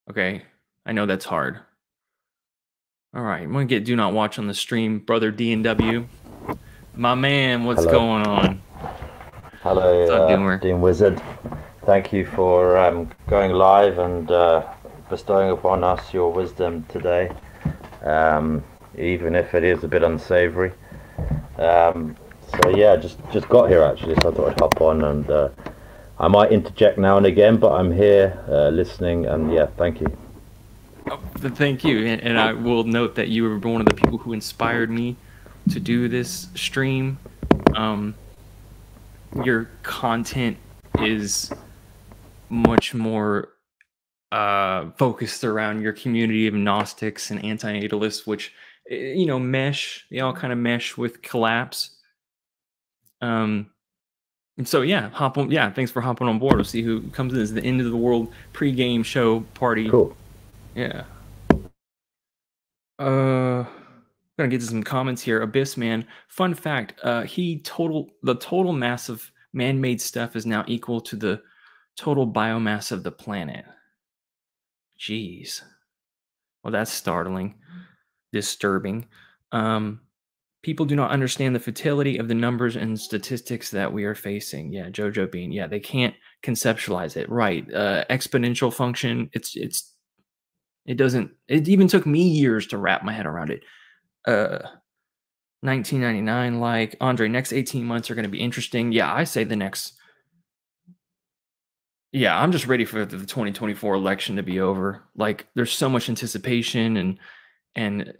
Okay, I know that's hard. All right, I'm gonna get do not watch on the stream, brother D&W. My man, what's Hello, going on? What's hello, up, Doomer? Dean Wizard. Thank you for going live and bestowing upon us your wisdom today, um, even if it is a bit unsavory. Um, so yeah, just got here actually, so I thought I'd hop on and I might interject now and again, but I'm here listening, and yeah, thank you. Oh, thank you, and I will note that you were one of the people who inspired me to do this stream. Um, your content is much more focused around your community of Gnostics and antinatalists, which mesh. They all kind of mesh with Collapse. Um, and so yeah, hop on. Yeah, thanks for hopping on board. We'll see who comes in as the end of the world pre-game show party. Cool. Yeah. Gonna get to some comments here. Abyss Man. Fun fact: the total mass of man-made stuff is now equal to the total biomass of the planet. Jeez. Well, that's startling, disturbing. Um, People do not understand the futility of the numbers and statistics that we are facing. Yeah, Jojo Bean. Yeah, they can't conceptualize it. Right. Exponential function. It doesn't. It even took me years to wrap my head around it. 1999. Like Andre, next 18 months are going to be interesting. Yeah, I say the next. Yeah, I'm just ready for the 2024 election to be over. Like, there's so much anticipation and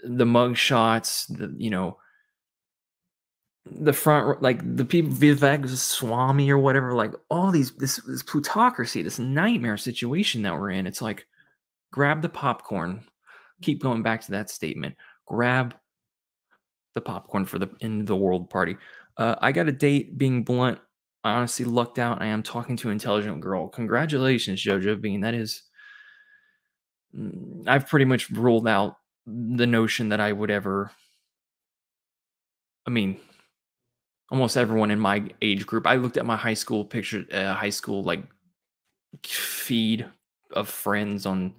the mug shots. The front, like the people, Vivek Swami or whatever, like all this plutocracy, this nightmare situation that we're in. It's like, grab the popcorn. Keep going back to that statement. Grab the popcorn for the end of the world party. I got a date. Being blunt, I honestly lucked out. I am talking to an intelligent girl. Congratulations, Jojo Bean. That is, I've pretty much ruled out the notion that I would ever. I mean, almost everyone in my age group. I looked at my high school picture, high school like feed of friend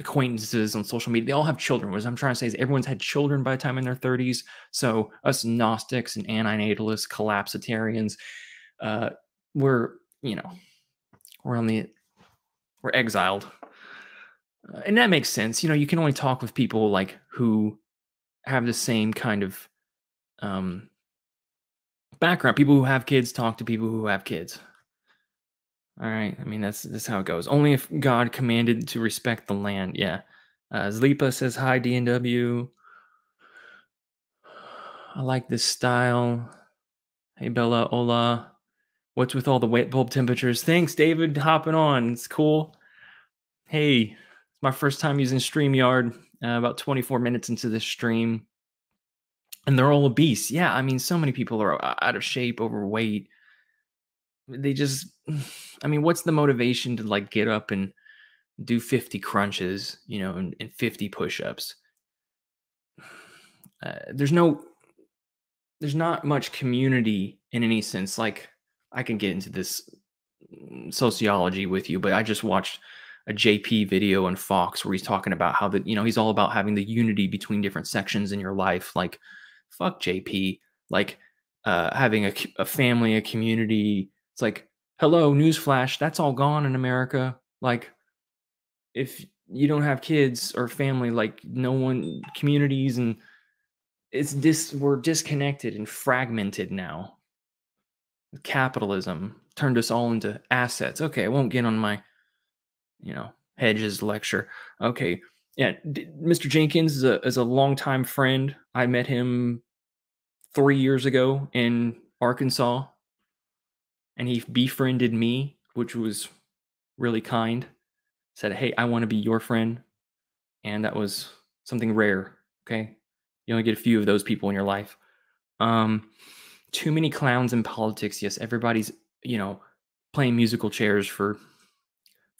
acquaintances on social media. They all have children. What I'm trying to say is everyone's had children by the time in their 30s. So us Gnostics and antinatalists, collapsitarians, uh, we're you know we're on the we're exiled, and that makes sense. You can only talk with people like who have the same kind of um, background. People who have kids talk to people who have kids. All right. I mean, that's how it goes. Only if God commanded to respect the land. Yeah. Zleepa says hi, D&W. I like this style. Hey, Bella, hola. What's with all the wet bulb temperatures? Thanks, David, hopping on. It's cool. Hey, it's my first time using StreamYard. About 24 minutes into this stream, and they're all obese. Yeah, I mean, so many people are out of shape, overweight. They just, I mean, what's the motivation to like get up and do 50 crunches, and 50 push-ups? There's not much community in any sense. Like, I can get into this sociology with you, but I just watched a JP video on Fox where he's talking about how he's all about having the unity between different sections in your life. Like, fuck JP. Like, having a family, a community. It's like, hello, newsflash, that's all gone in America. Like, if you don't have kids or family, like, no one, communities, and we're disconnected and fragmented now. Capitalism turned us all into assets. Okay, I won't get on my Hedges lecture. Okay, yeah, Mr. Jenkins is a longtime friend. I met him 3 years ago in Arkansas, and he befriended me, which was really kind. Said, "Hey, I want to be your friend," and that was something rare. Okay, you only get a few of those people in your life. Um, Too many clowns in politics. Yes, everybody's playing musical chairs for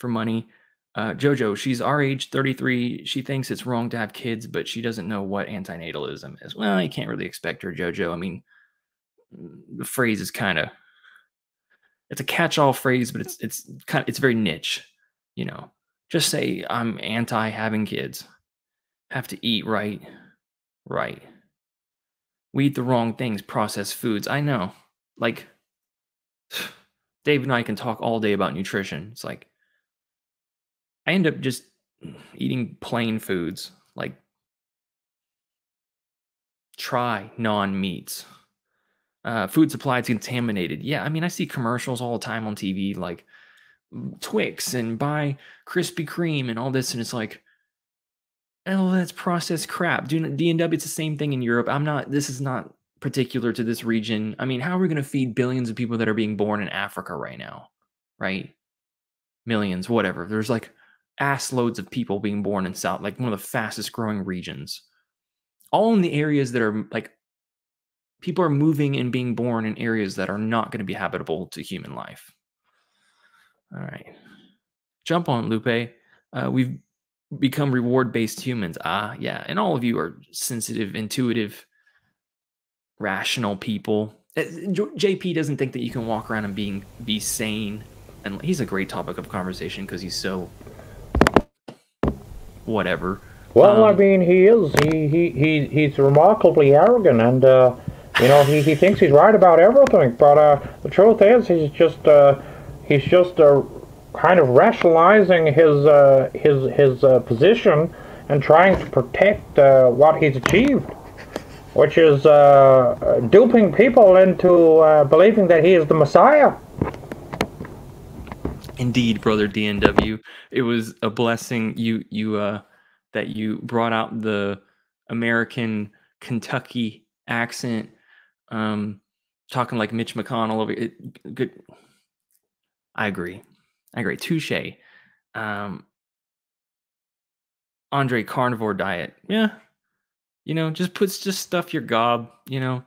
money. Jojo, she's our age, 33. She thinks it's wrong to have kids, but she doesn't know what antinatalism is. Well, you can't really expect her, Jojo. I mean, the phrase is it's a catch-all phrase, but it's very niche. You know, Just say I'm anti having kids. Have to eat right. Right. We eat the wrong things, processed foods. I know. Like, Dave and I can talk all day about nutrition. It's like, I end up just eating plain foods. Like, try non-meats. Food supply is contaminated. Yeah, I mean, I see commercials all the time on TV, like Twix and buy Krispy Kreme and all this, and it's like, oh, that's processed crap. DNW, it's the same thing in Europe. This is not particular to this region. I mean, how are we going to feed billions of people that are being born in Africa right now? Right? Millions, whatever. There's like ass loads of people being born in South, like one of the fastest growing regions. All in the areas that are like, people are moving and being born in areas that are not going to be habitable to human life. All right. Jump on, Lupe. We've become reward-based humans. Yeah. And all of you are sensitive, intuitive, rational people. JP doesn't think that you can walk around and be sane. And he's a great topic of conversation because he's so whatever. Well, I mean, he is. He's remarkably arrogant, and you know, he thinks he's right about everything. But the truth is, he's just kind of rationalizing his position and trying to protect what he's achieved, which is duping people into believing that he is the Messiah. Indeed, brother DNW, it was a blessing that you brought out the American Kentucky accent, talking like Mitch McConnell over it. Good. I agree. Touche. Andre, carnivore diet. Yeah. You know, just stuff your gob, you know.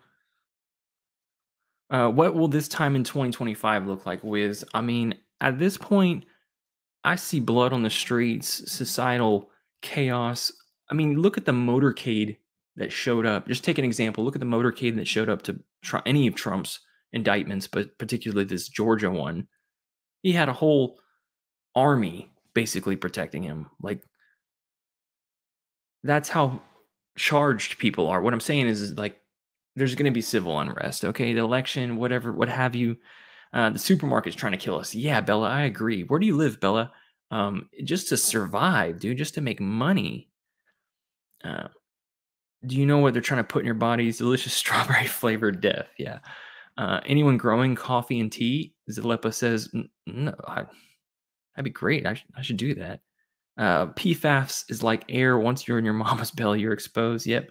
What will this time in 2025 look like, Wiz? I mean, at this point, I see blood on the streets, societal chaos. I mean, look at the motorcade that showed up. Just take an example. Look at the motorcade that showed up to any of Trump's indictments, but particularly this Georgia one. He had a whole army basically protecting him. Like, that's how charged people are. What I'm saying is like, there's going to be civil unrest. Okay, the election, whatever, what have you. The supermarket's trying to kill us. Yeah, Bella, I agree. Where do you live, Bella? Just to survive, dude, just to make money. Do you know what they're trying to put in your bodies? Delicious strawberry flavored death. Yeah. Anyone growing coffee and tea? Zalepa says, no, that'd be great. I should do that. PFAS is like air. Once you're in your mama's belly, you're exposed. Yep.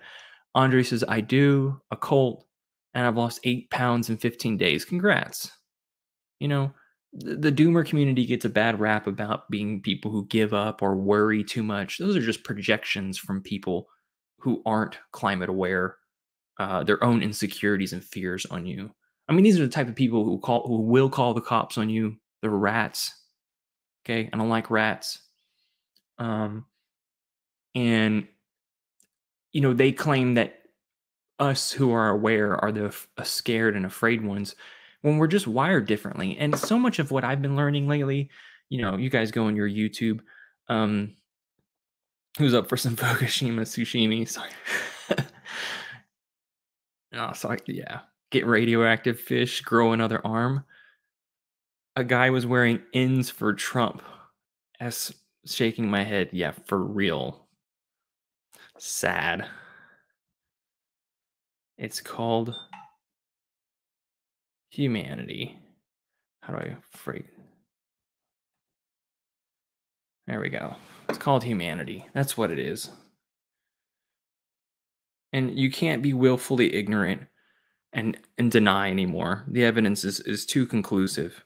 Andre says, I do a cult and I've lost 8 pounds in 15 days. Congrats. You know, the doomer community gets a bad rap about being people who give up or worry too much. Those are just projections from people who aren't climate aware, their own insecurities and fears on you. I mean, these are the type of people who will call the cops on you. They're rats. Okay, I don't like rats. And you know, they claim that us who are aware are the scared and afraid ones, when we're just wired differently. And so much of what I've been learning lately, you know, you guys go on your YouTube. Who's up for some Fukushima sushimi? Sorry. Oh, sorry. Yeah. Get radioactive fish, grow another arm. A guy was wearing ends for Trump. S shaking my head. Yeah, for real. Sad. It's called humanity. How do I phrase? There we go. It's called humanity. That's what it is. And you can't be willfully ignorant and deny anymore. The evidence is too conclusive.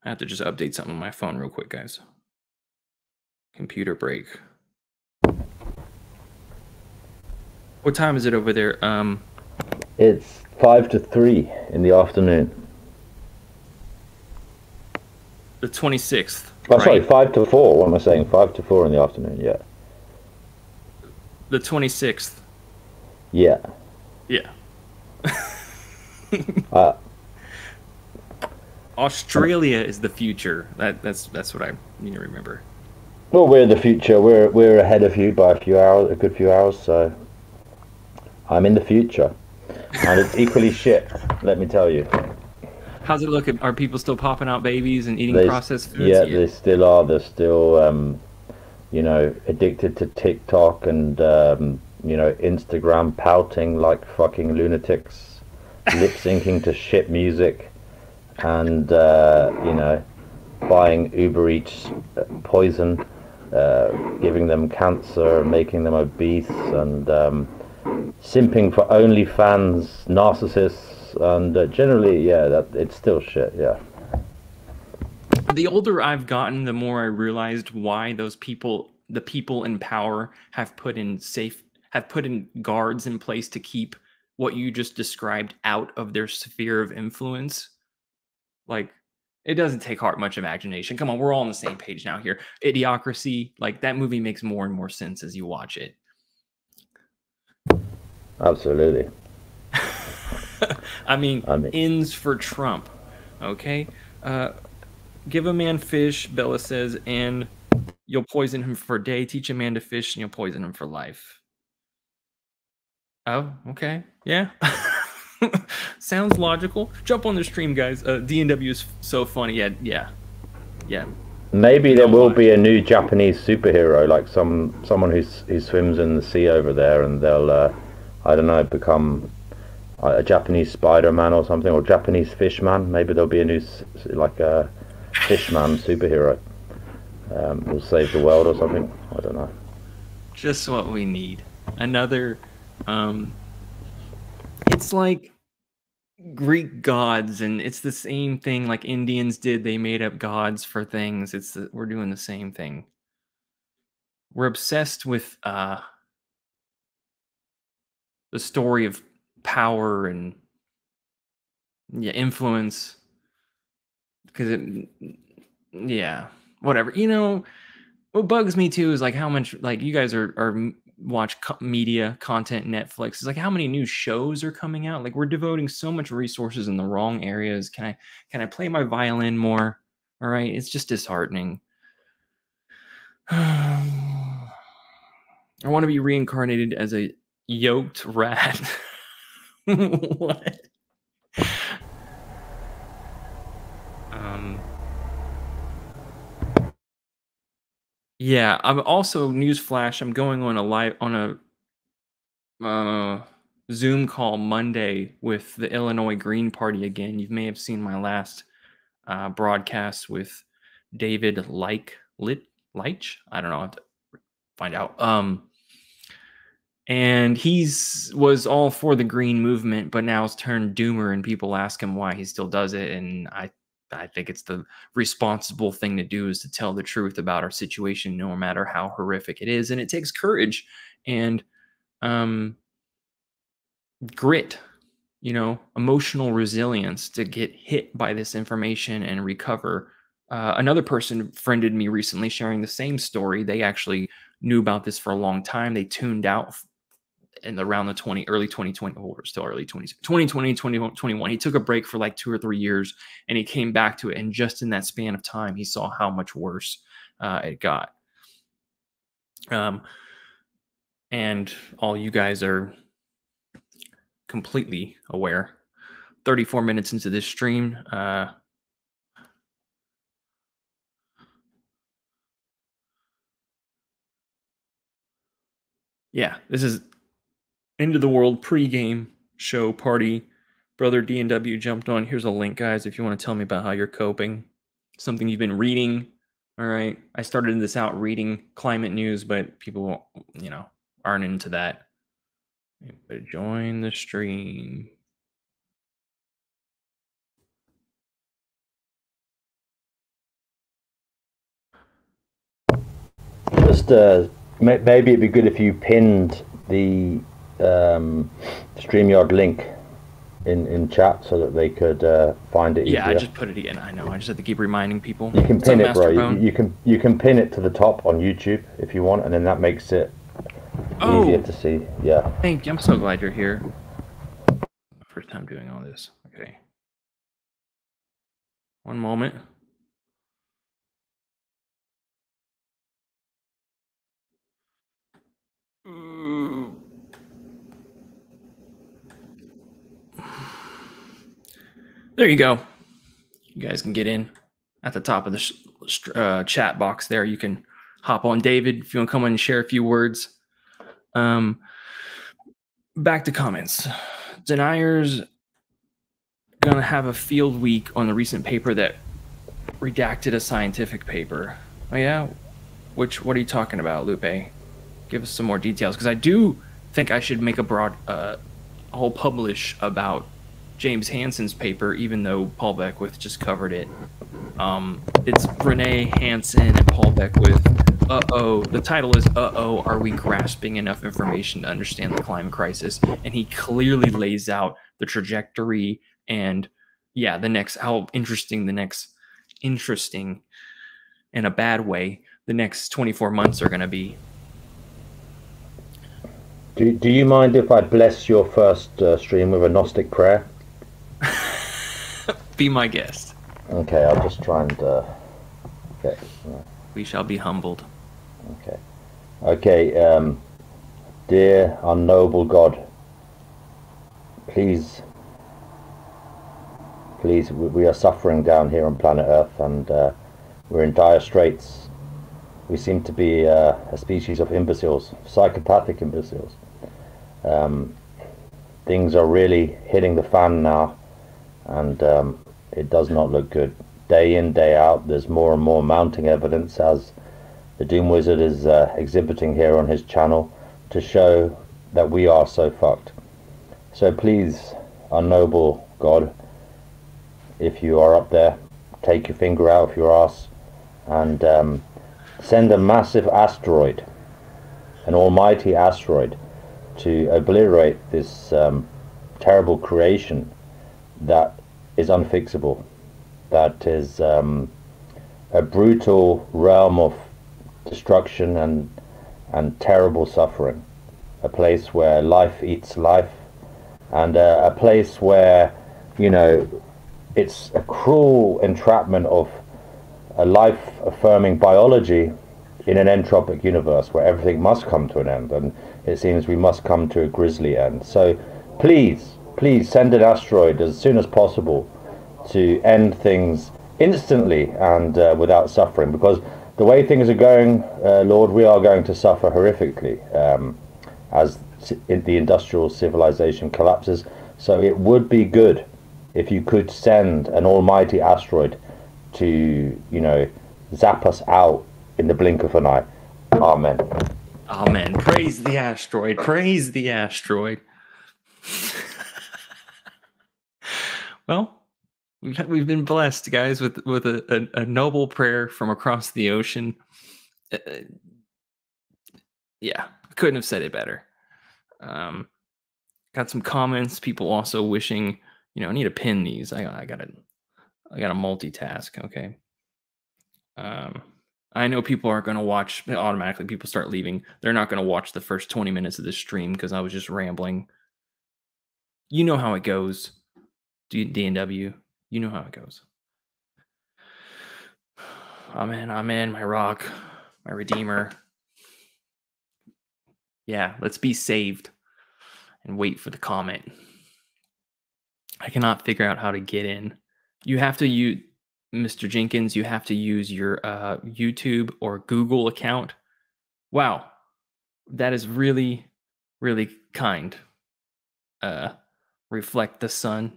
I have to just update something on my phone real quick, guys. Computer break. What time is it over there? It's 5 to 3 in the afternoon. The 26th. Oh, right? sorry, 5 to 4. What am I saying? 5 to 4 in the afternoon, yeah. The 26th. Yeah. Yeah. uh, Australia is the future. That's what I need to remember. Well, we're the future. We're ahead of you by a good few hours. So I'm in the future, and it's equally shit. Let me tell you. How's it looking? Are people still popping out babies and eating They, processed foods? yeah, they still are. They're still, addicted to TikTok and Instagram, pouting like fucking lunatics, lip syncing to shit music, and buying Uber Eats poison, giving them cancer, making them obese, and simping for OnlyFans narcissists, and generally, yeah, that it's still shit. Yeah. The older I've gotten, the more I realized why those people, the people in power, have put in guards in place to keep what you just described out of their sphere of influence. Like, it doesn't take much imagination. Come on, we're all on the same page now here. Idiocracy, like that movie makes more and more sense as you watch it. Absolutely. I mean, ends for Trump. Okay. Give a man fish, Bella says, and you'll poison him for a day. Teach a man to fish, and you'll poison him for life. Oh, okay. Yeah. Sounds logical. Jump on the stream, guys. DNW is so funny. Yeah. Maybe there will be a new Japanese superhero, like someone who swims in the sea over there, and they'll, I don't know, become a Japanese Spider-Man or something, or Japanese Fishman. Maybe there'll be a new, like a Fishman superhero. Will save the world or something. I don't know. Just what we need. Another. It's like Greek gods, and it's the same thing like Indians did. They made up gods for things. We're doing the same thing. We're obsessed with the story of power and influence, because whatever. What bugs me too is like how much, like, you guys are watch media content. Netflix is like, how many new shows are coming out? Like, we're devoting so much resources in the wrong areas. Can I play my violin more? All right, it's just disheartening. I want to be reincarnated as a yoked rat. What? Yeah, I'm also, newsflash, I'm going on a Zoom call Monday with the Illinois Green Party again. You may have seen my last broadcast with David Leitch. I don't know. I have to find out. And was all for the green movement, but now it's turned doomer, and people ask him why he still does it. And I think it's the responsible thing to do, is to tell the truth about our situation, no matter how horrific it is. And it takes courage and grit, emotional resilience to get hit by this information and recover. Another person friended me recently sharing the same story. They actually knew about this for a long time. They tuned out in around the early 2020, or still early 2020, 2021. He took a break for like 2 or 3 years, and he came back to it. And just in that span of time, he saw how much worse it got. And all you guys are completely aware. 34 minutes into this stream, this is End of the World pregame show party. Brother D&W jumped on. Here's a link, guys, if you want to tell me about how you're coping. Something you've been reading. All right. I started this out reading climate news, but people, aren't into that. But join the stream. Just maybe it'd be good if you pinned the StreamYard link in chat so that they could find it easier. Yeah, I just put it again. I know. I just have to keep reminding people. You can pin it, bro. You can pin it to the top on YouTube if you want, and then that makes it easier to see. Yeah. Thank you. I'm so glad you're here. First time doing all this. Okay. One moment. There you go. You guys can get in at the top of the chat box there. You can hop on. David, if you want to come on and share a few words. Back to comments. Deniers gonna have a field week on the recent paper that redacted a scientific paper. Oh yeah? What are you talking about, Lupe? Give us some more details, because I do think I should make a broad whole publish about James Hansen's paper, even though Paul Beckwith just covered it. It's Renee Hansen and Paul Beckwith. The title is Are we grasping enough information to understand the climate crisis? And he clearly lays out the trajectory and how interesting in a bad way the next 24 months are going to be. Do you mind if I bless your first stream with a Gnostic prayer? Be my guest. Okay, I'll just try and get. We shall be humbled. Okay, dear unknowable God, please, we are suffering down here on planet Earth, and we're in dire straits. We seem to be a species of imbeciles, psychopathic imbeciles. Things are really hitting the fan now, and it does not look good. Day in, day out, there's more and more mounting evidence, as the Doom Wizard is exhibiting here on his channel, to show that we are so fucked. So please, unknowable God, if you are up there, take your finger out of your ass and send a massive asteroid, an almighty asteroid, to obliterate this terrible creation that is unfixable, that is a brutal realm of destruction and terrible suffering, a place where life eats life, and a place where, you know, it's a cruel entrapment of a life-affirming biology in an entropic universe where everything must come to an end, and it seems we must come to a grisly end. So please send an asteroid as soon as possible to end things instantly and without suffering, because the way things are going, Lord, we are going to suffer horrifically as the industrial civilization collapses. So it would be good if you could send an almighty asteroid to, you know, zap us out in the blink of an eye. Amen. Amen. Praise the asteroid. Praise the asteroid. Well, we've been blessed, guys, with a noble prayer from across the ocean. Yeah, couldn't have said it better. Got some comments. People also wishing, you know, I need to pin these. I gotta multitask. Okay. I know people aren't going to watch automatically. People start leaving. They're not going to watch the first 20 minutes of this stream because I was just rambling. You know how it goes. DNW. You know how it goes. Amen. Amen. My rock, my redeemer. Yeah, let's be saved and wait for the comment. I cannot figure out how to get in. You have to use, Mr. Jenkins, you have to use your YouTube or Google account. Wow, that is really, really kind. Reflect the Sun.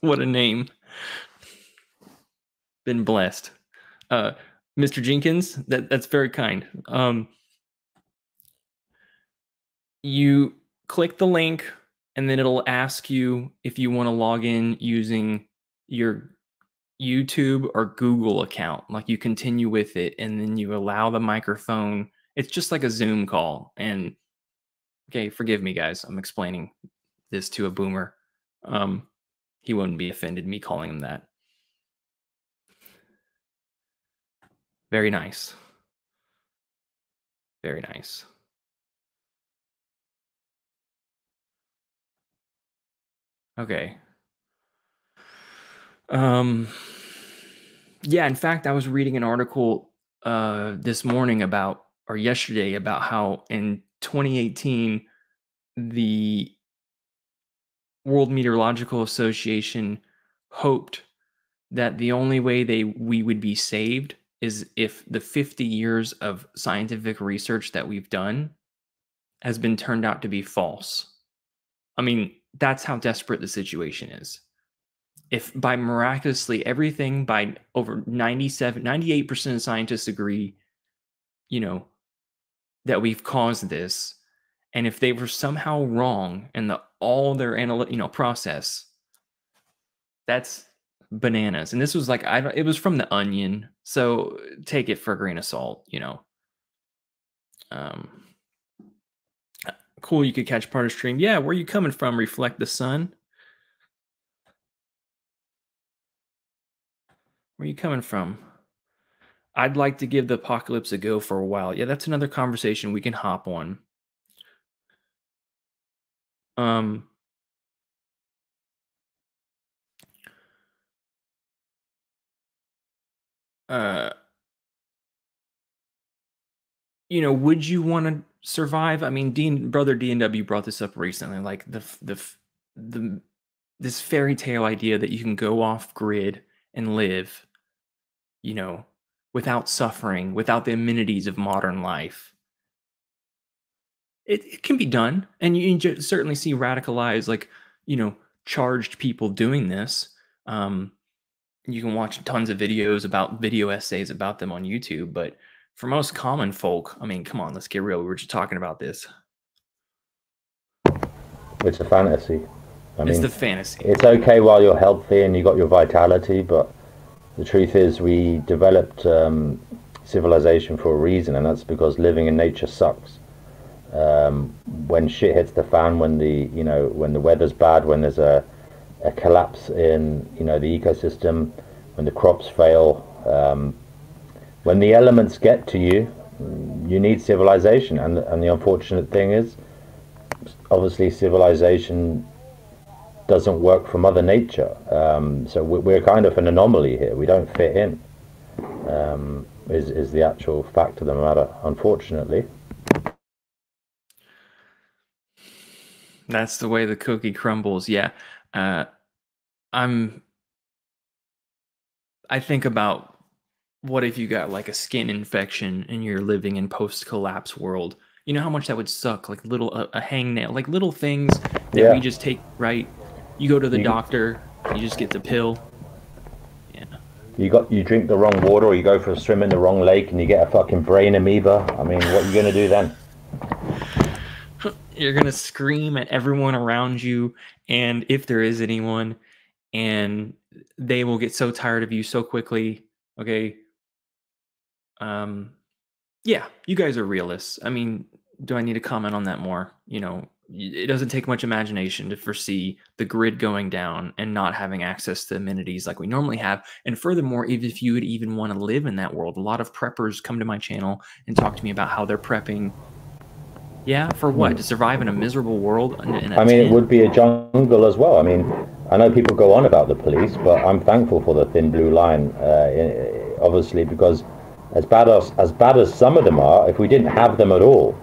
What a name. Been blessed. Mr. Jenkins, that's very kind. You click the link and then it'll ask you if you want to log in using your YouTube or Google account. Like, you continue with it and then you allow the microphone. It's just like a Zoom call. And okay, forgive me, guys. I'm explaining this to a boomer. He wouldn't be offended me calling him that. Very nice. Very nice. Okay. Yeah, in fact, I was reading an article this morning yesterday about how in 2018 the World Meteorological Association hoped that the only way we would be saved is if the 50 years of scientific research that we've done has been turned out to be false. I mean, that's how desperate the situation is. If by miraculously everything, by over 98% of scientists agree, that we've caused this, and if they were somehow wrong in all their process, that's bananas. And this was like, it was from The Onion, so take it for a grain of salt, Cool, you could catch part of stream. Yeah, where are you coming from? Reflect the Sun. Where are you coming from? I'd like to give the apocalypse a go for a while. Yeah, that's another conversation we can hop on. Would you want to survive? I mean, brother DNW brought this up recently, like this fairy tale idea that you can go off grid and live, without suffering, without the amenities of modern life. It can be done, and you can certainly see radicalized, like, charged people doing this. You can watch tons of video essays about them on YouTube, but for most common folk, I mean, come on, let's get real. We were just talking about this. It's a fantasy. It's the fantasy. It's okay while you're healthy and you got your vitality, but the truth is we developed civilization for a reason, and that's because living in nature sucks. When shit hits the fan, when the weather's bad, when there's a collapse in the ecosystem, when the crops fail, when the elements get to you, you need civilization. And the unfortunate thing is, obviously, civilization doesn't work for Mother Nature. So we're kind of an anomaly here. We don't fit in, is the actual fact of the matter, unfortunately. That's the way the cookie crumbles. Yeah. I think about, what if you got like a skin infection and you're living in post-collapse world? You know how much that would suck? Like a hangnail, like little things that we just take, right? You go to the doctor, you just get the pill. Yeah. You drink the wrong water, or you go for a swim in the wrong lake and you get a fucking brain amoeba. I mean, what are you gonna do then? You're gonna scream at everyone around you, and if there is anyone, and they will get so tired of you so quickly. Okay. Yeah, you guys are realists. I mean, do I need to comment on that more? It doesn't take much imagination to foresee the grid going down and not having access to amenities like we normally have. And furthermore, if you would even want to live in that world, a lot of preppers come to my channel and talk to me about how they're prepping. Yeah, for what? To survive in a miserable world? It would be a jungle as well. I mean, I know people go on about the police, but I'm thankful for the thin blue line, obviously, because as bad as some of them are, if we didn't have them at all,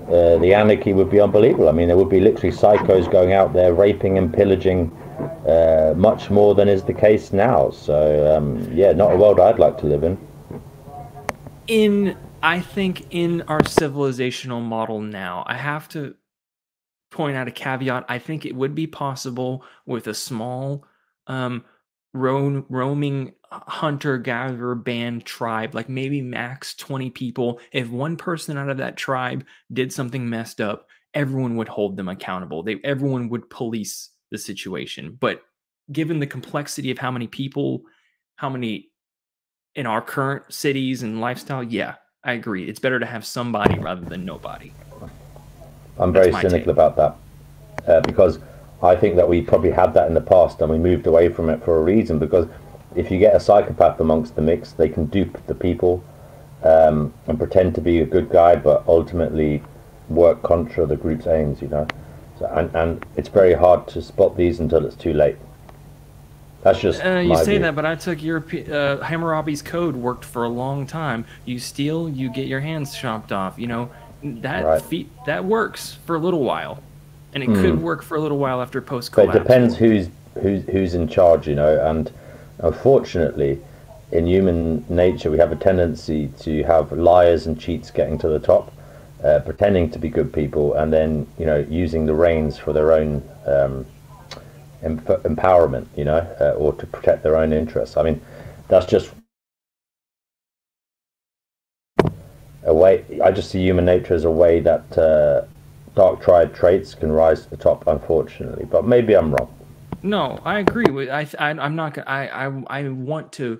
the anarchy would be unbelievable. I mean, there would be literally psychos going out there raping and pillaging much more than is the case now. So, not a world I'd like to live in. I think in our civilizational model now, I have to point out a caveat. I think it would be possible with a small roaming hunter-gatherer band tribe, like maybe max 20 people. If one person out of that tribe did something messed up, everyone would hold them accountable. Everyone would police the situation. But given the complexity of how many people, in our current cities and lifestyle, yeah, I agree. It's better to have somebody rather than nobody. I'm very cynical about that because I think that we probably had that in the past and we moved away from it for a reason. Because if you get a psychopath amongst the mix, they can dupe the people and pretend to be a good guy, but ultimately work contra the group's aims. So, and it's very hard to spot these until it's too late. That's just you say view. That, but I took Hammurabi's code worked for a long time. You steal, you get your hands chopped off. That works for a little while. and it could work for a little while after post But collapse. it depends who's in charge, you know. And unfortunately, in human nature, we have a tendency to have liars and cheats getting to the top, pretending to be good people, and then, you know, using the reins for their own empowerment, you know, or to protect their own interests. I mean, that's just a way. I just see human nature as a way that dark triad traits can rise to the top, unfortunately. But maybe I'm wrong. No, I agree with. I'm not gonna. I want to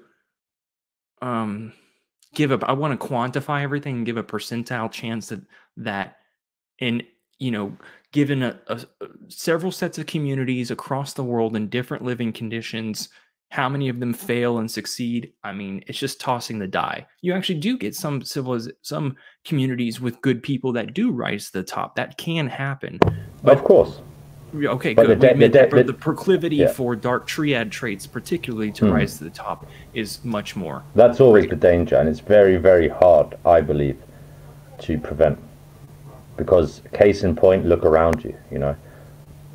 give up. I want to quantify everything and give a percentile chance that in, you know, given a several sets of communities across the world in different living conditions, how many of them fail and succeed? I mean, it's just tossing the die. You actually do get some communities with good people that do rise to the top. That can happen. But, of course. Okay, but good. The proclivity for dark triad traits, particularly to rise to the top, is much more. That's always the danger, and it's very, very hard, I believe, to prevent. Because, case in point, look around you. You know,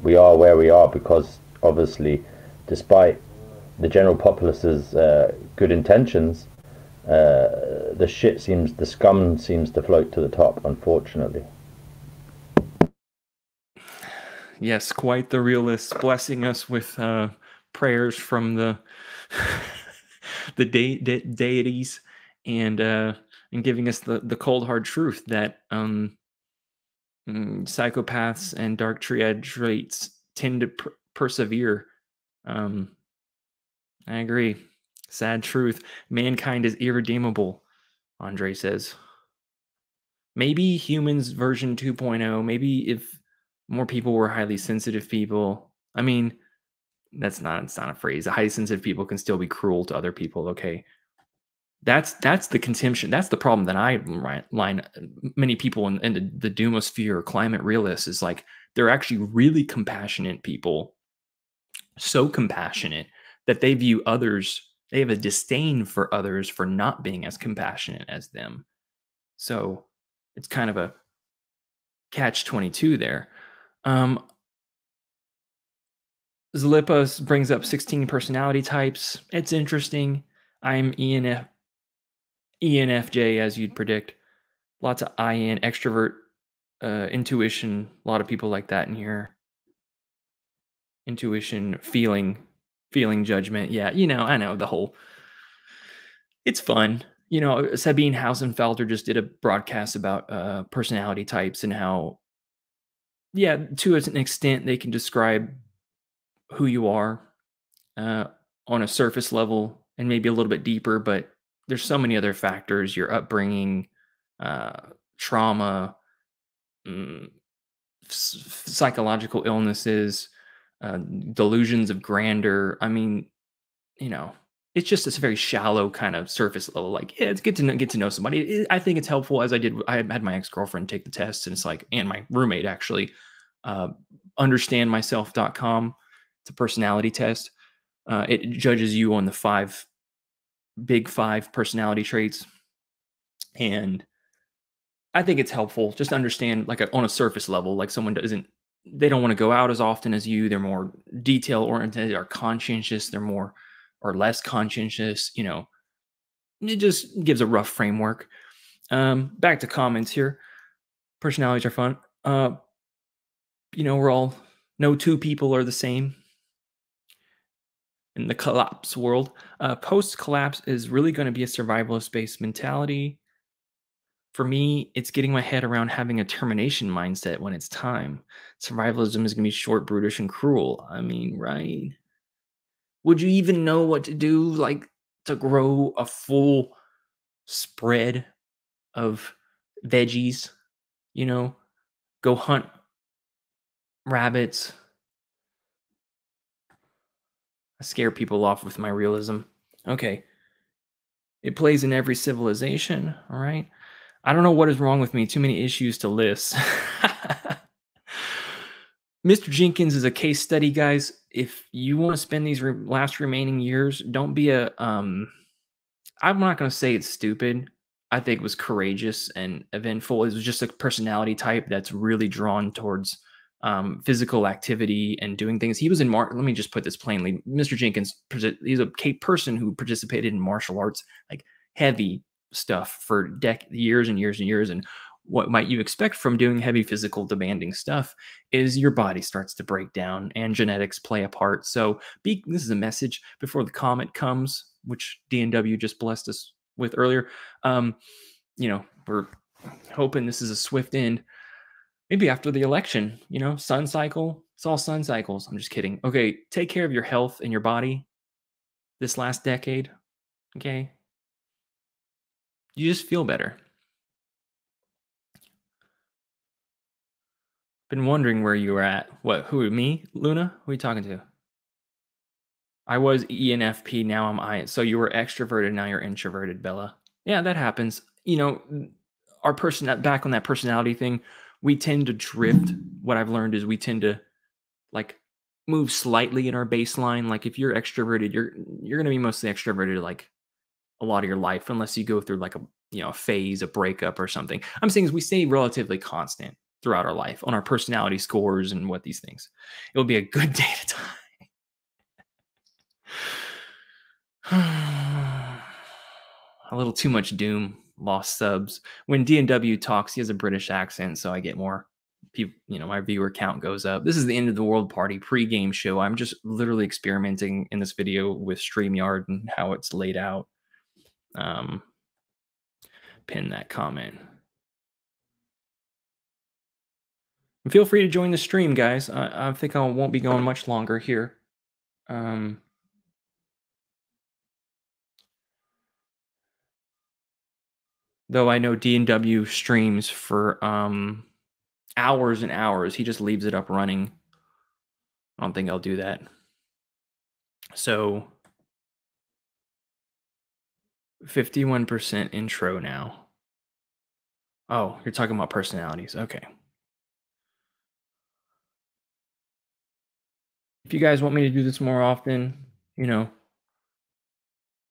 we are where we are because, obviously, despite the general populace's good intentions, the scum seems to float to the top, unfortunately. Yes, quite the realist, blessing us with prayers from the the deities, and giving us the cold hard truth that psychopaths and dark triad traits tend to persevere. I agree. Sad truth. Mankind is irredeemable, Andre says. Maybe humans version 2.0, maybe if more people were highly sensitive people. I mean, it's not a phrase. Highly sensitive people can still be cruel to other people, okay? That's the contention. That's the problem that I line many people in the doomosphere or climate realists is like they're actually really compassionate people. So compassionate that they view others, they have a disdain for others for not being as compassionate as them. So it's kind of a catch-22 there. Zalippa brings up 16 personality types. It's interesting. I'm ENFJ, as you'd predict. Lots of IN, extrovert, intuition. A lot of people like that in here. Intuition, feeling judgment. Yeah, you know, I know the whole. It's fun. You know, Sabine Hausenfelder just did a broadcast about personality types and how, yeah, to an extent, they can describe who you are on a surface level and maybe a little bit deeper, but there's so many other factors: your upbringing, trauma, psychological illnesses, delusions of grandeur. I mean, you know, it's just this very shallow kind of surface level. Like, yeah, it's good to get to know somebody. I think it's helpful, as I had my ex-girlfriend take the test, and it's like, and my roommate actually, understandmyself.com. It's a personality test. It judges you on the big five personality traits. And I think it's helpful just to understand, like, on a surface level, like someone they don't want to go out as often as you. They're more detail oriented or conscientious. They're more or less conscientious. You know, it just gives a rough framework. Back to comments here. Personalities are fun. You know, no two people are the same in the collapse world. Post-collapse is really going to be a survivalist-based mentality. For me, it's getting my head around having a termination mindset when it's time. Survivalism is going to be short, brutish, and cruel. I mean, right? Would you even know what to do, like, to grow a full spread of veggies? You know, go hunt rabbits. I scare people off with my realism. Okay. It plays in every civilization, all right? I don't know what is wrong with me. Too many issues to list. Mr. Jenkins is a case study, guys. If you want to spend these last remaining years, don't be I'm not going to say it's stupid. I think it was courageous and eventful. It was just a personality type that's really drawn towards physical activity and doing things. He was in let me just put this plainly. Mr. Jenkins, he's a person who participated in martial arts, like heavy stuff for years and years and years. And what might you expect from doing heavy physical demanding stuff is your body starts to break down and genetics play a part. So this is a message before the comet comes, which DNW just blessed us with earlier. You know, we're hoping this is a swift end. Maybe after the election, you know, sun cycle. It's all sun cycles. I'm just kidding. Okay, take care of your health and your body this last decade. Okay. You just feel better. Been wondering where you were at. What? Who? Me? Luna? Who are you talking to? I was ENFP. Now I'm I. So you were extroverted. Now you're introverted, Bella. Yeah, that happens. You know, our back on that personality thing, we tend to drift. What I've learned is we tend to like move slightly in our baseline. Like if you're extroverted, you're going to be mostly extroverted like a lot of your life, unless you go through like a phase, a breakup or something. I'm saying is we stay relatively constant throughout our life on our personality scores and what these things. It will be a good day to die. A little too much doom. Lost subs. When DNW talks, he has a British accent, so I get more people, you know, my viewer count goes up. This is the End of the World Party pre-game show. I'm just literally experimenting in this video with StreamYard and how it's laid out. Pin that comment. And feel free to join the stream, guys. I think I won't be going much longer here. Though I know DNW streams for hours and hours. He just leaves it up running. I don't think I'll do that. So 51% intro now. Oh, you're talking about personalities. Okay. If you guys want me to do this more often, you know,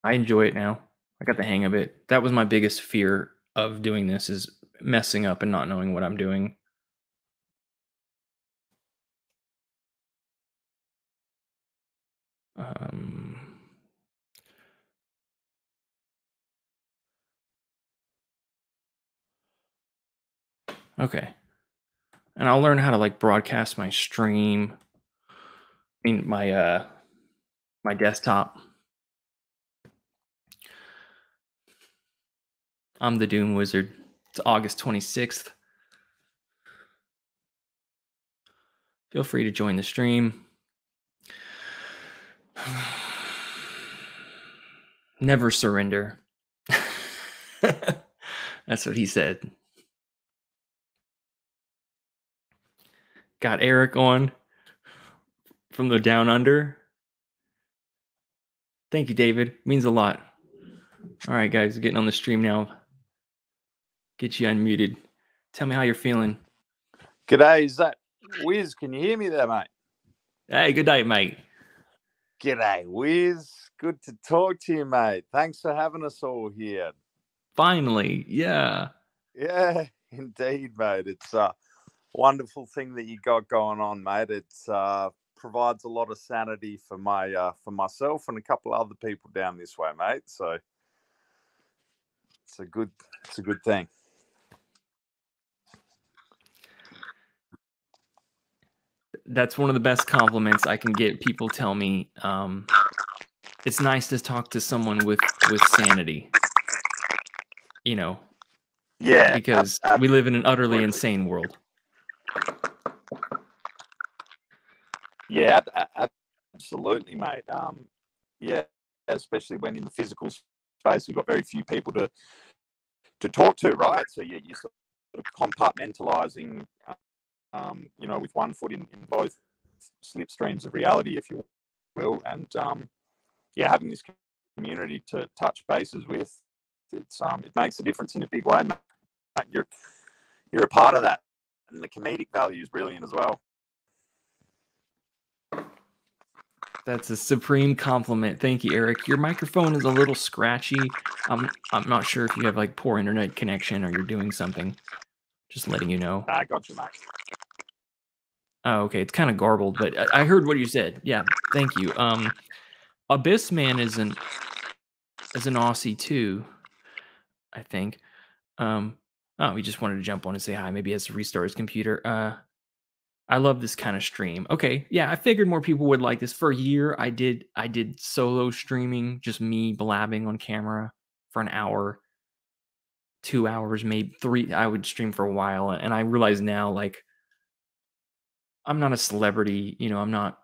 I enjoy it now. I got the hang of it. That was my biggest fear of doing this, is messing up and not knowing what I'm doing. Okay. And I'll learn how to like broadcast my stream. I mean, my desktop. I'm the Doom Wizard. It's August 26th. Feel free to join the stream. Never surrender. That's what he said. Got Eric on from the Down Under. Thank you, David. Means a lot. All right, guys, getting on the stream now. Get you unmuted. Tell me how you're feeling. G'day, is that Wiz? Can you hear me there, mate? Hey, good night, mate. G'day, Wiz. Good to talk to you, mate. Thanks for having us all here. Finally, yeah. Yeah, indeed, mate. It's a wonderful thing that you got going on, mate. It provides a lot of sanity for myself and a couple of other people down this way, mate. So it's a good thing. That's one of the best compliments I can get. People tell me it's nice to talk to someone with sanity. You know, yeah, because we live in an utterly insane world. Yeah, absolutely, mate. Yeah, especially when in the physical space, we've got very few people to talk to, right? So you're sort of compartmentalizing, you know, with one foot in both slipstreams of reality, if you will, and yeah, having this community to touch bases with, it makes a difference in a big way, mate. You're a part of that, and the comedic value is brilliant as well. That's a supreme compliment. Thank you, Eric. Your microphone is a little scratchy. I'm not sure if you have like poor internet connection or you're doing something. Just letting you know. I got you, mate. Oh, okay. It's kind of garbled, but I heard what you said. Yeah, thank you. Abyssman is an Aussie too, I think. Oh, he just wanted to jump on and say hi. Maybe he has to restart his computer. I love this kind of stream. Okay, yeah, I figured more people would like this. For a year, I did solo streaming, just me blabbing on camera for an hour, 2 hours, maybe 3. I would stream for a while, and I realize now, like, I'm not a celebrity, you know, I'm not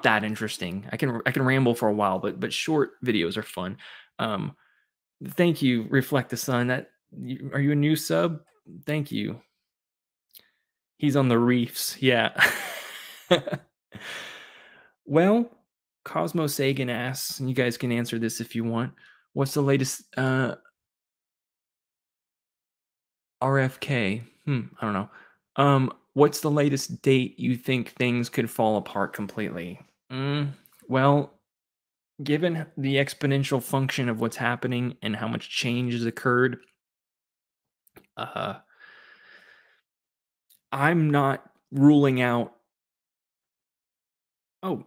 that interesting. I can ramble for a while, but short videos are fun. Thank you, Reflect the Sun. Are you a new sub? Thank you. He's on the reefs. Yeah. Well, Cosmo Sagan asks, and you guys can answer this if you want. What's the latest RFK? I don't know. What's the latest date you think things could fall apart completely? Well, given the exponential function of what's happening and how much change has occurred, I'm not ruling out. Oh,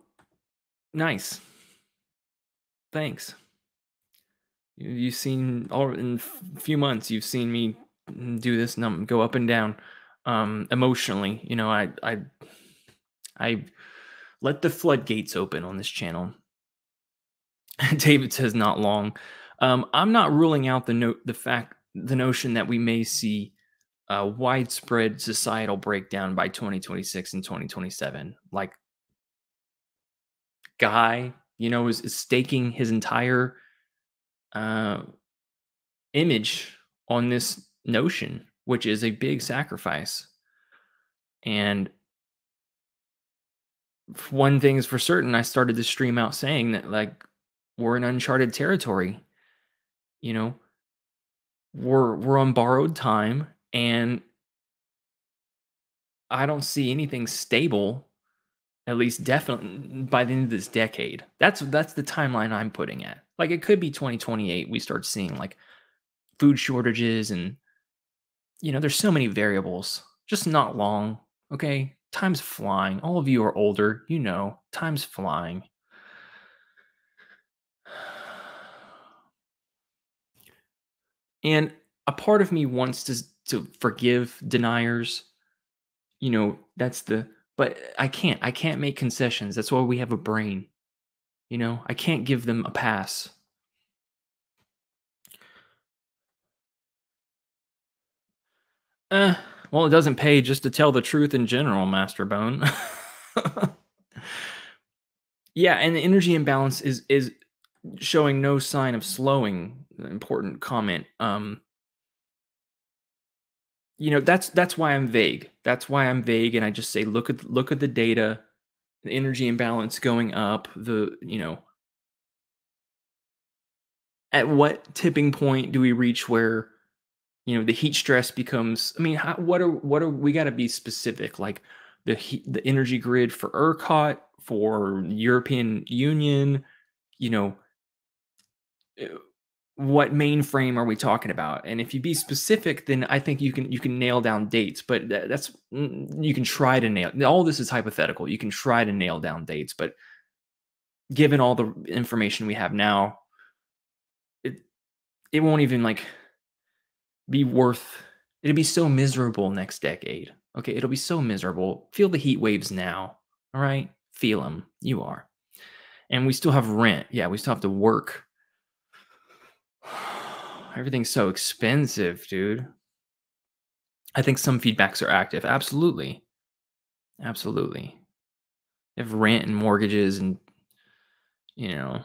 nice. Thanks. You've seen all in a few months. You've seen me do this go up and down emotionally. You know, I let the floodgates open on this channel. David says not long. I'm not ruling out the notion that we may see widespread societal breakdown by 2026 and 2027. Like, Guy, you know, is staking his entire image on this notion, which is a big sacrifice. And one thing is for certain, I started the stream out saying that, like, we're in uncharted territory. You know, we're on borrowed time, and I don't see anything stable, at least definitely by the end of this decade. That's the timeline I'm putting at. Like, it could be 2028. We start seeing like food shortages, and you know, there's so many variables. Just not long. Okay, time's flying. All of you are older, you know, time's flying. And a part of me wants to forgive deniers. You know, but I can't make concessions. That's why we have a brain. You know, I can't give them a pass. Well, it doesn't pay just to tell the truth in general, Master Bone. Yeah, and the energy imbalance is showing no sign of slowing. Important comment. You know, that's why I'm vague. That's why I'm vague, and I just say look at the data, the energy imbalance going up. You know, at what tipping point do we reach where, you know, the heat stress becomes? I mean, what are we got to be specific? Like the energy grid for ERCOT, for European Union, you know, what mainframe are we talking about? And if you be specific, then I think you can nail down dates. But that's, you can try to nail. All this is hypothetical. You can try to nail down dates, but given all the information we have now, it won't even like be worth. It'll be so miserable next decade. Okay, it'll be so miserable. Feel the heat waves now. All right, feel them. You are, and we still have rent. Yeah, we still have to work. Everything's so expensive, dude. I think some feedbacks are active. Absolutely. Absolutely. You have rent and mortgages, and, you know,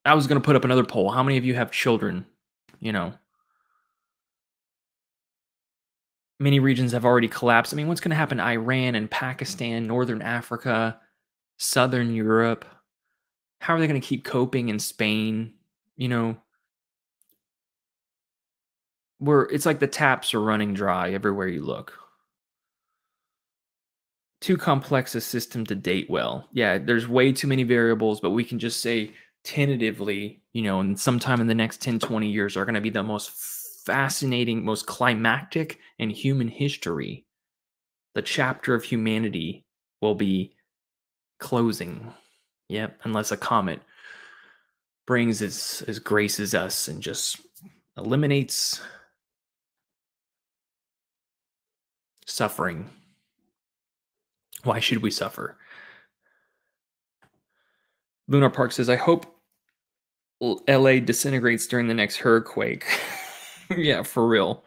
I was going to put up another poll. How many of you have children? You know, many regions have already collapsed. I mean, what's going to happen to Iran and Pakistan, Northern Africa, Southern Europe? How are they going to keep coping in Spain? You know, it's like the taps are running dry everywhere you look. Too complex a system to date well. Yeah, there's way too many variables, but we can just say tentatively, you know, and sometime in the next 10, 20 years are going to be the most fascinating, most climactic in human history. The chapter of humanity will be closing. Yep, unless a comet brings as graces us and just eliminates suffering. Why should we suffer? Lunar Park says, I hope LA disintegrates during the next hurricane. Yeah, for real.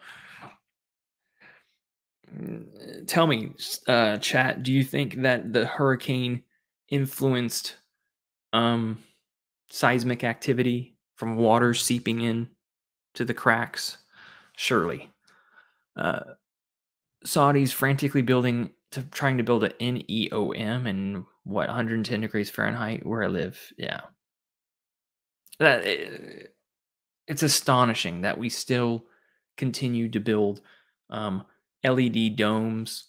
Tell me, chat, do you think that the hurricane influenced seismic activity from water seeping in to the cracks? Surely. Saudis frantically trying to build an NEOM and 110 degrees Fahrenheit where I live. Yeah. It's astonishing that we still continue to build LED domes,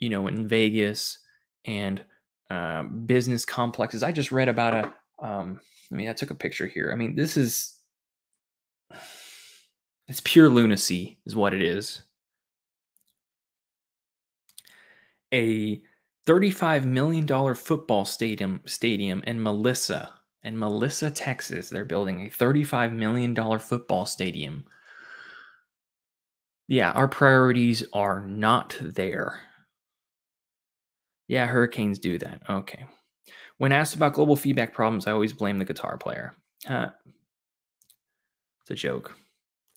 in Vegas and business complexes. I just read about I took a picture here. I mean, it's pure lunacy is what it is. A $35 million football stadium in Melissa, Texas. They're building a $35 million football stadium. Yeah, our priorities are not there. Yeah, hurricanes do that. Okay. When asked about global feedback problems, I always blame the guitar player. It's a joke.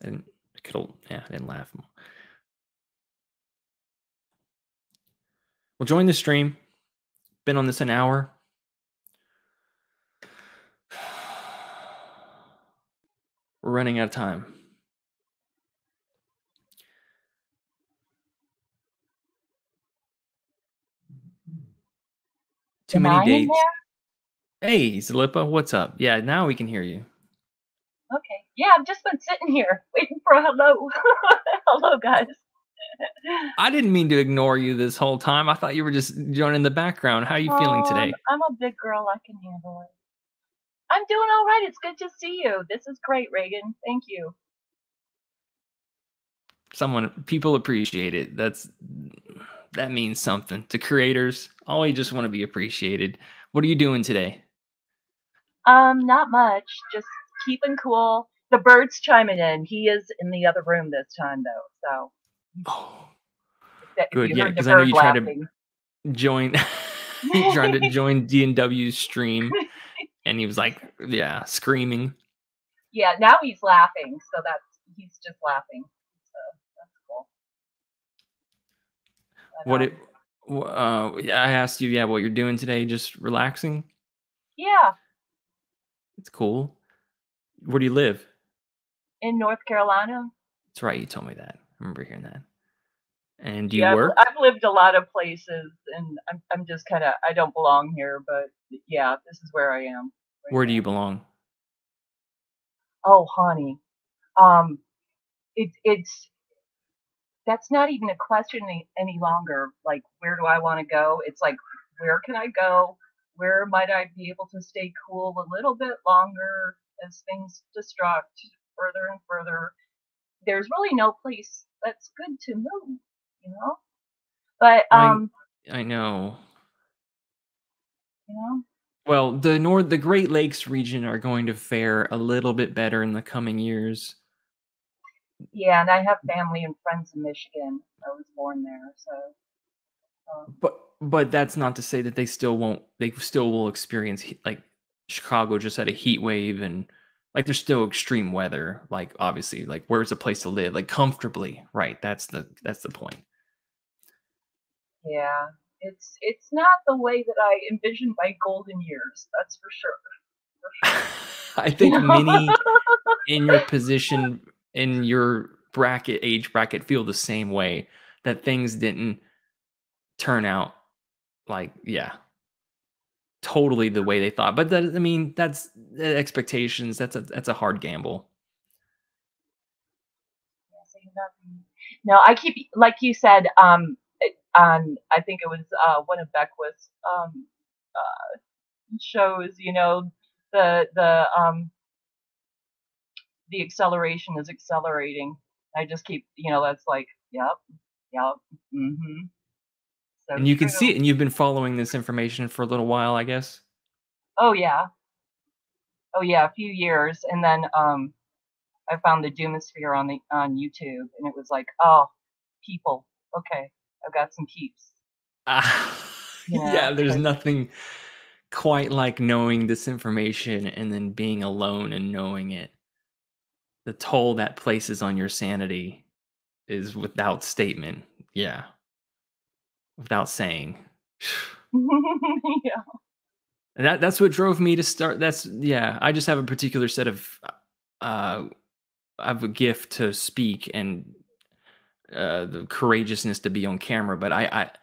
I didn't laugh. Well, join the stream. Been on this an hour. We're running out of time. Too many dates. Hey, Zalippa, what's up? Yeah, now we can hear you. Okay. Yeah, I've just been sitting here waiting for a hello. Hello, guys. I didn't mean to ignore you this whole time. I thought you were just joining the background. How are you feeling today? I'm a big girl. I can handle it. I'm doing all right. It's good to see you. This is great, Reagan. Thank you. People appreciate it. That means something to creators. Always just want to be appreciated. What are you doing today? Not much. Just keeping cool. The bird's chiming in. He is in the other room this time, though. So. Good. Yeah, because I know you tried to join. You tried to join D&W's stream, and he was like, "Yeah, screaming." Yeah. Now he's laughing. So he's just laughing. So that's cool. I asked you, what you're doing today? Just relaxing? Yeah. It's cool. Where do you live? In North Carolina. That's right. You told me that. I remember hearing that. And do you work? I've lived a lot of places, and I'm just kind of, I don't belong here, but yeah, this is where I am. Where do you belong? Oh, honey. That's not even a question any longer. Like, where do I want to go? It's like, where can I go? Where might I be able to stay cool a little bit longer as things destruct further and further? There's really no place that's good to move, But I know. You know? Well, the Great Lakes region are going to fare a little bit better in the coming years. Yeah, and I have family and friends in Michigan. I was born there, so. But that's not to say that they still won't. They still will experience like Chicago just had a heat wave, and like there's still extreme weather. Like obviously, like where's a place to live, like comfortably, right? That's the point. Yeah, it's not the way that I envisioned my golden years. That's for sure. I think many in your position, in your age bracket, feel the same way, that things didn't turn out like, totally the way they thought. But that's expectations. That's a hard gamble. No, I keep, like you said, I think it was one of Beckwith's shows, the acceleration is accelerating. I just keep, that's like, yep, mm-hmm. So And you can true. see it, and you've been following this information for a little while, I guess. Oh yeah. Oh yeah, a few years, and then I found the Doomosphere on YouTube, and it was like, oh, people. Okay, I've got some peeps. Yeah, there's nothing quite like knowing this information and then being alone and knowing it. The toll that places on your sanity is without statement. Yeah. Without saying. Yeah. And that's what drove me to start. I just have a particular set of I have a gift to speak and the courageousness to be on camera, but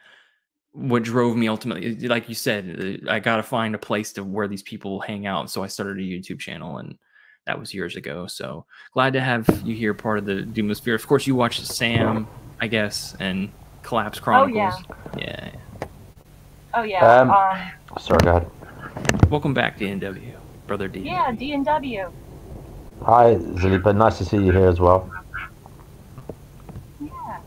what drove me ultimately, like you said, I got to find a place to where these people hang out. So I started a YouTube channel, and that was years ago. So glad to have you here, part of the Doomosphere. Of course, you watched Sam, I guess, and Collapse Chronicles. Yeah. Yeah. Oh yeah. Sorry, go ahead. Welcome back to NW, Brother D. Yeah, D&W. Hi, Zilipa. Nice to see you here as well. Yeah.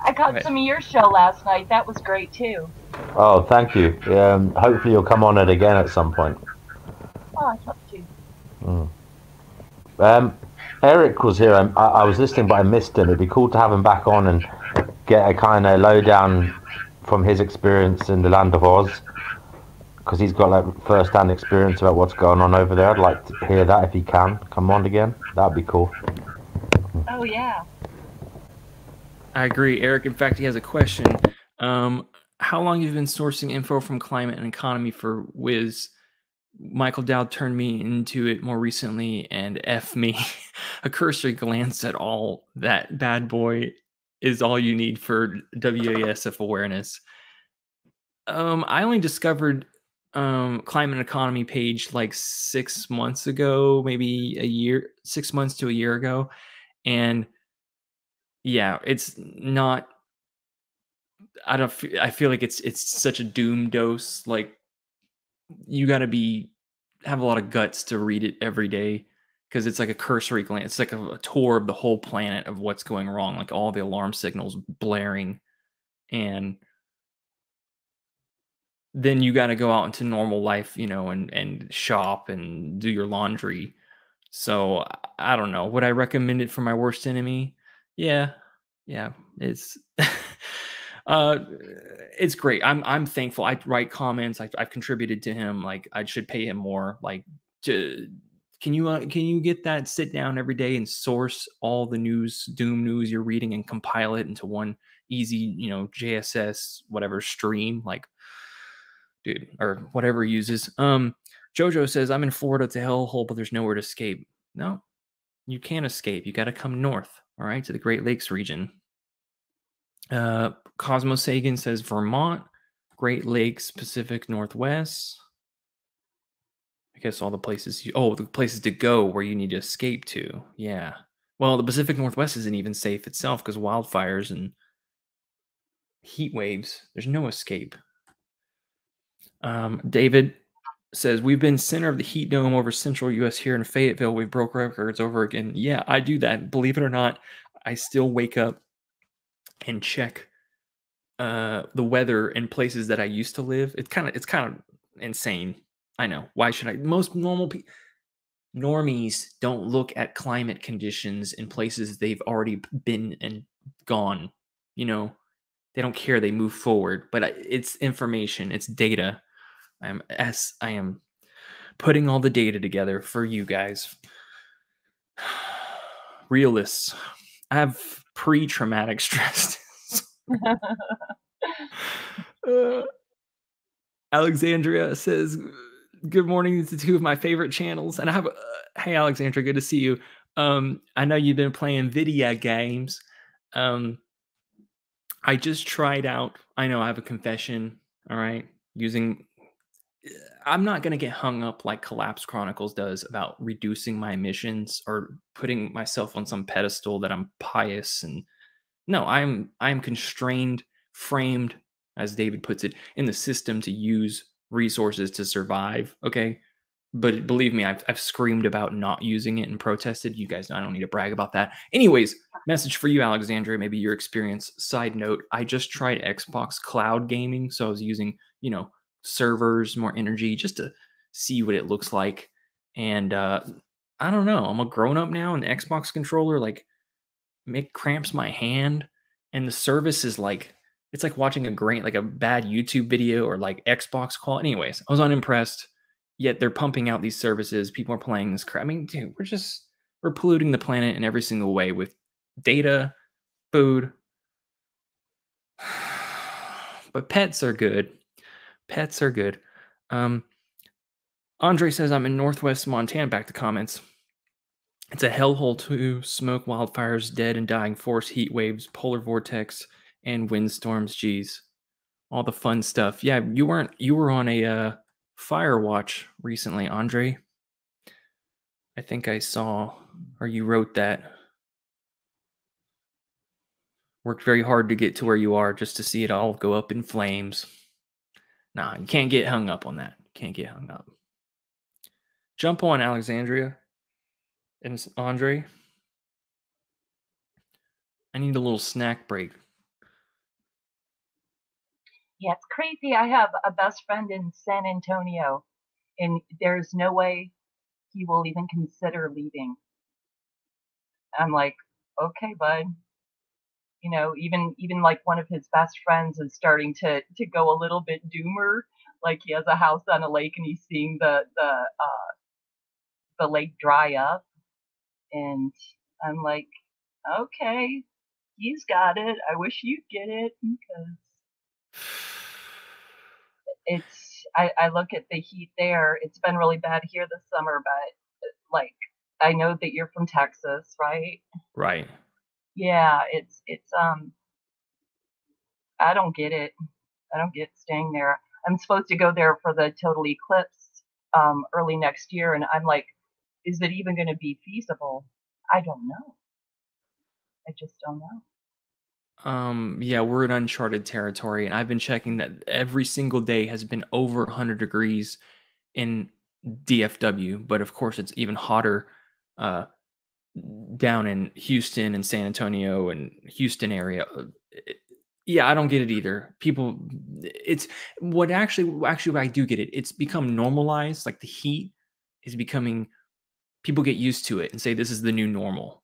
I caught some of your show last night. That was great too. Oh, thank you. Hopefully you'll come on it again at some point. Oh, I'd love to. Eric was here. I was listening, but I missed him. It'd be cool to have him back on and get a kind of lowdown from his experience in the Land of Oz, because he's got like first-hand experience about what's going on over there. I'd like to hear that if he can come on again. That'd be cool. Oh yeah. I agree, Eric. In fact, he has a question. How long have you been sourcing info from Climate and Economy for Wiz? Michael Dowd turned me into it more recently, and F me. A cursory glance at all that bad boy is all you need for WASF awareness. I only discovered Climate and Economy page like 6 months ago, maybe 6 months to a year ago. And yeah, it's not, I feel like it's such a doom dose. Like, you got to have a lot of guts to read it every day, because it's like a cursory glance. It's like a tour of the whole planet of what's going wrong, like all the alarm signals blaring, and then you got to go out into normal life, and shop and do your laundry. So I don't know. Would I recommend it for my worst enemy? Yeah, it's it's great. I'm thankful. I write comments. I've contributed to him. Like, I should pay him more. Like, can you get that, sit down every day and source all the doom news you're reading and compile it into one easy, JSS whatever stream, like, dude, or whatever he uses. Jojo says, I'm in Florida, it's a hellhole, but there's nowhere to escape. No, you can't escape. You got to come north, all right, to the Great Lakes region. Cosmo Sagan says Vermont, Great Lakes, Pacific Northwest. I guess all the places the places to go where you need to escape to. Yeah. Well, the Pacific Northwest isn't even safe itself because wildfires and heat waves. There's no escape. David says, we've been center of the heat dome over central U.S. here in Fayetteville. We've broke records over again. Yeah, I do that. Believe it or not, I still wake up and check the weather in places that I used to live. It's kind of insane. I know. Why should I? Most normies don't look at climate conditions in places they've already been and gone. They don't care. They move forward. But it's information. It's data. I am putting all the data together for you guys. Realists. I have pre-traumatic stress. Alexandria says, good morning to two of my favorite channels. And I have hey Alexandria, good to see you. I know you've been playing video games. I just tried out, I know I have a confession, all right, I'm not going to get hung up like Collapse Chronicles does about reducing my emissions or putting myself on some pedestal that I'm pious. And no, I'm constrained, framed, as David puts it, in the system to use resources to survive. Okay. but believe me, I've screamed about not using it and protested. You guys know I don't need to brag about that. Anyways, message for you, Alexandria, maybe your experience. Side note, I just tried Xbox cloud gaming, so I was using, servers, more energy, just to see what it looks like. And I don't know, I'm a grown up now, and the Xbox controller cramps my hand, and the service is it's like watching a bad YouTube video or like Xbox call. Anyways, I was unimpressed. Yet they're pumping out these services. People are playing this crap. I mean, dude, we're polluting the planet in every single way with data, food. But pets are good. Pets are good. Andre says, I'm in Northwest Montana. Back to comments. It's a hellhole too. Smoke, wildfires, dead and dying forest, heat waves, polar vortex, and windstorms. Geez. All the fun stuff. Yeah, you were on a fire watch recently, Andre. I think I saw, or you wrote that. Worked very hard to get to where you are just to see it all go up in flames. Nah, you can't get hung up on that. Can't get hung up. Jump on, Alexandria and Andre. I need a little snack break. Yeah, it's crazy. I have a best friend in San Antonio, and there's no way he will even consider leaving. I'm like, okay, bud. Even like one of his best friends is starting to go a little bit doomer. Like he has a house on a lake and he's seeing the lake dry up, and I'm like, okay, he's got it. I wish you'd get it, because I look at the heat there. It's been really bad here this summer, but I know that you're from Texas, right? Right. Yeah, it's I don't get it. I don't get staying there. I'm supposed to go there for the total eclipse early next year, and I'm like, is it even going to be feasible? I don't know. I just don't know. Yeah, we're in uncharted territory, and I've been checking that every single day has been over 100 degrees in DFW, but of course it's even hotter down in Houston and San Antonio and Houston area. Yeah, I don't get it either. People, it's what I do get it. It's become normalized. Like the heat is becoming, people get used to it and say this is the new normal,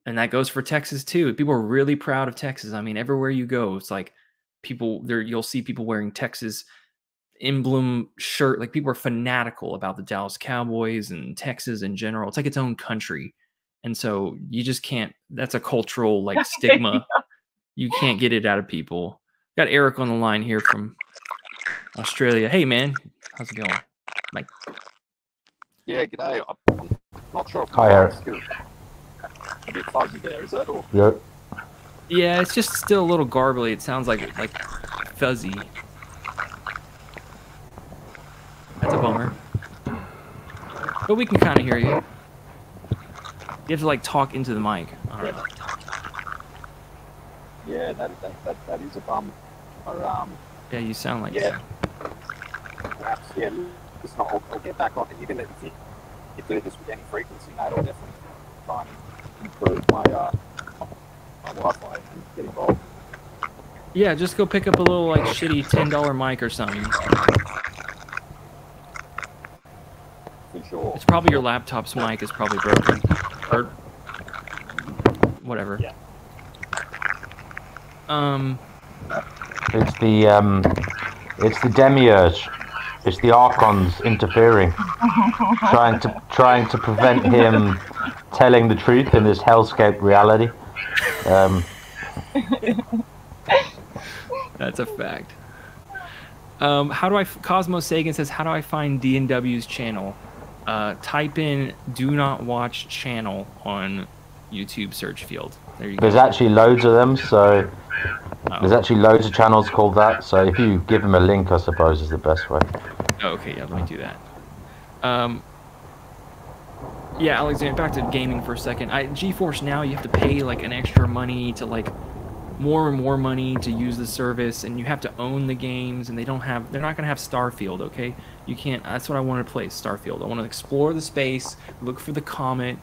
and that goes for Texas too. People are really proud of Texas. I mean, everywhere you go, it's like you'll see people wearing Texas emblem shirt. Like people are fanatical about the Dallas Cowboys and Texas in general. It's like its own country. And so you just can't, that's a cultural stigma. You can't get it out of people. Got Eric on the line here from Australia. Hey man, how's it going? Mike. Yeah, g'day. I'm not sure if Hi, Eric. A bit fuzzy there, is it? Or? Yep. Yeah, it's just still a little garbly. It sounds like fuzzy. That's a bummer. But we can kind of hear you. You have to talk into the mic. All right. Yeah, that is a bummer. Yeah, you sound like that. Perhaps, yeah. Listen, I'll get back on it. Even if you do this with any frequency, mate, I'll definitely try and improve my Wi-Fi and get involved. Yeah, just go pick up a little shitty $10 mic or something. For sure. It's probably your laptop's mic is probably broken. Or whatever. Yeah. It's the demiurge. It's the archons interfering, trying to prevent him telling the truth in this hellscape reality. That's a fact. How do I? Cosmo Sagan says, how do I find D&W's channel? Type in "do not watch channel" on YouTube search field. There you go. There's actually loads of them, so there's actually loads of channels called that. So if you give them a link, I suppose is the best way. Oh, okay, yeah, let me do that. Yeah, Alexander, back to gaming for a second. GeForce Now, you have to pay an extra money to more and more money to use the service, and you have to own the games, and they're not going to have Starfield, okay? You can't. That's what I want to play, Starfield. I want to explore the space, look for the comet,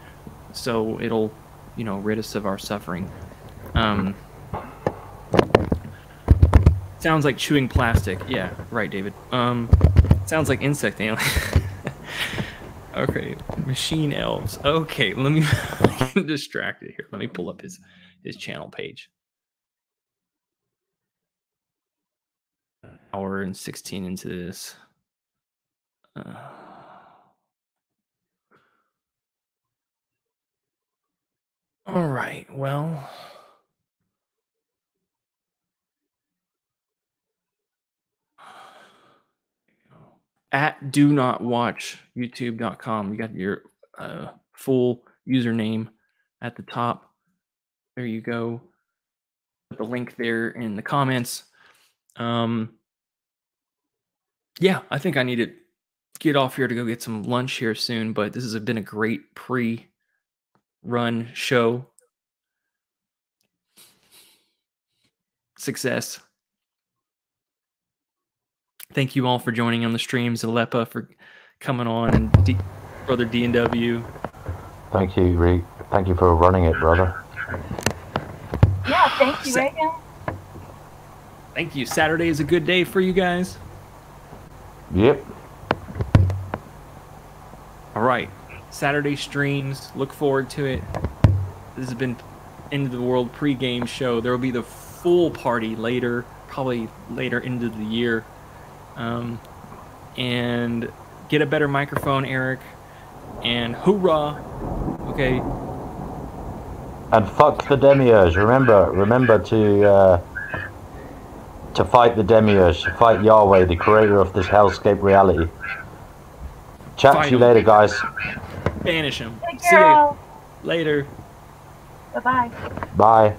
so it'll, you know, rid us of our suffering. Sounds like chewing plastic. Yeah, right, David. Sounds like insect alien. Okay, machine elves. Okay, let me get distracted here. Let me pull up his channel page. Hour and 16 into this. All right, well. At do not watch youtube.com. You got your full username at the top. There you go. Put the link there in the comments. Yeah, I think I need to get off here to go get some lunch here soon, but this has been a great pre-run show. Success. Thank you all for joining on the streams. Alepa for coming on, and Brother D&W. Thank you, Rick. Thank you for running it, brother. Yeah, thank you, Reagan. Thank you. Saturday is a good day for you guys? Yep. All right. Saturday streams. Look forward to it. This has been End of the World pre-game show. There will be the full party later, probably later into the year. And get a better microphone, Eric. And hoorah! Okay. And fuck the demiurge. Remember to fight the demiurge, to fight Yahweh, the creator of this hellscape reality. Chat to you later, guys. Banish him. Take See care, you all. later. Bye-bye. Bye.